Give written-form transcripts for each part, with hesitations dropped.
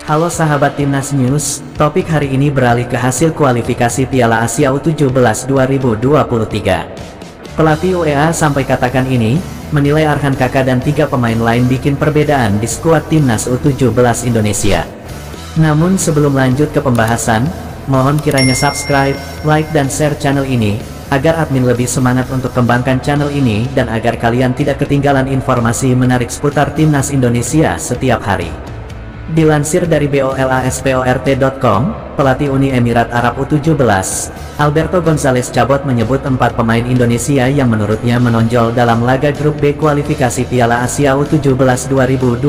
Halo sahabat Timnas News, topik hari ini beralih ke hasil kualifikasi Piala Asia U17 2023. Pelatih UEA sampai katakan ini, menilai Arhan Kakak dan 3 pemain lain bikin perbedaan di skuad Timnas U17 Indonesia. Namun sebelum lanjut ke pembahasan, mohon kiranya subscribe, like dan share channel ini, agar admin lebih semangat untuk kembangkan channel ini dan agar kalian tidak ketinggalan informasi menarik seputar Timnas Indonesia setiap hari. Dilansir dari bolasport.com, pelatih Uni Emirat Arab U17, Alberto González Cabot menyebut 4 pemain Indonesia yang menurutnya menonjol dalam laga grup B kualifikasi Piala Asia U17 2023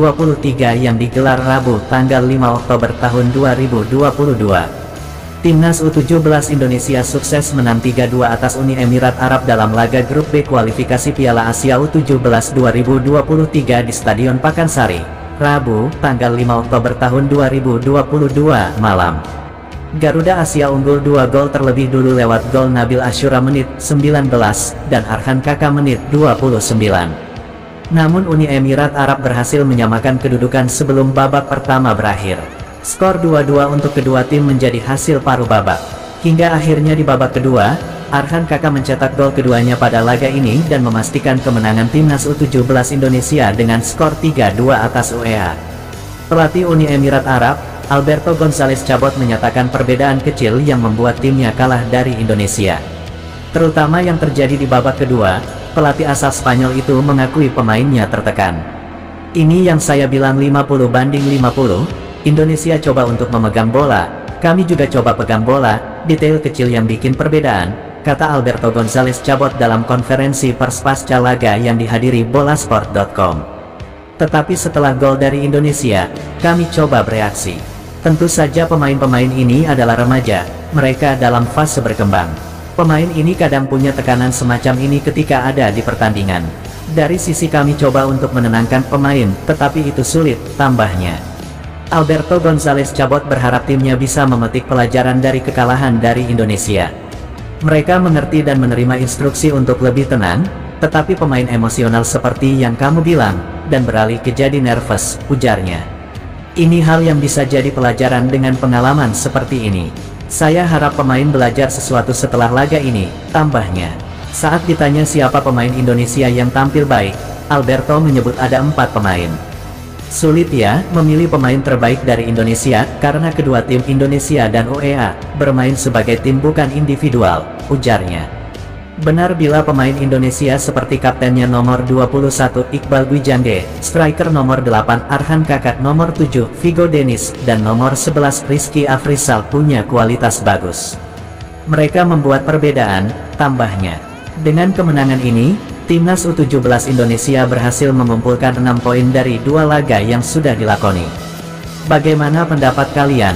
yang digelar Rabu tanggal 5 Oktober tahun 2022. Timnas U17 Indonesia sukses menang 3-2 atas Uni Emirat Arab dalam laga grup B kualifikasi Piala Asia U17 2023 di Stadion Pakansari, Rabu, tanggal 5 Oktober tahun 2022 malam. Garuda Asia unggul 2 gol terlebih dulu lewat gol Nabil Ashura menit 19 dan Arhan Kakak menit 29. Namun Uni Emirat Arab berhasil menyamakan kedudukan sebelum babak pertama berakhir. Skor 2-2 untuk kedua tim menjadi hasil paruh babak. Hingga akhirnya di babak kedua, Arhan Kakak mencetak gol keduanya pada laga ini dan memastikan kemenangan Timnas U17 Indonesia dengan skor 3-2 atas UEA. Pelatih Uni Emirat Arab, Alberto González Cabot menyatakan perbedaan kecil yang membuat timnya kalah dari Indonesia. Terutama yang terjadi di babak kedua, pelatih asal Spanyol itu mengakui pemainnya tertekan. Ini yang saya bilang 50-50, Indonesia coba untuk memegang bola, kami juga coba pegang bola, detail kecil yang bikin perbedaan, kata Alberto González Cabot dalam konferensi pers pasca laga yang dihadiri bolasport.com. Tetapi setelah gol dari Indonesia, kami coba bereaksi. Tentu saja pemain-pemain ini adalah remaja, mereka dalam fase berkembang. Pemain ini kadang punya tekanan semacam ini ketika ada di pertandingan. Dari sisi kami coba untuk menenangkan pemain, tetapi itu sulit, tambahnya. Alberto González Cabot berharap timnya bisa memetik pelajaran dari kekalahan dari Indonesia. Mereka mengerti dan menerima instruksi untuk lebih tenang, tetapi pemain emosional seperti yang kamu bilang, dan beralih ke jadi nervous, ujarnya. Ini hal yang bisa jadi pelajaran dengan pengalaman seperti ini. Saya harap pemain belajar sesuatu setelah laga ini, tambahnya. Saat ditanya siapa pemain Indonesia yang tampil baik, Alberto menyebut ada 4 pemain. Sulit ya, memilih pemain terbaik dari Indonesia, karena kedua tim Indonesia dan UEA, bermain sebagai tim bukan individual, ujarnya. Benar bila pemain Indonesia seperti kaptennya nomor 21 Iqbal Gwijangge, striker nomor 8 Arhan Kakak, nomor 7 Vigo Dennis, dan nomor 11 Rizky Afrizal punya kualitas bagus. Mereka membuat perbedaan, tambahnya. Dengan kemenangan ini, Timnas U17 Indonesia berhasil mengumpulkan 6 poin dari 2 laga yang sudah dilakoni. Bagaimana pendapat kalian?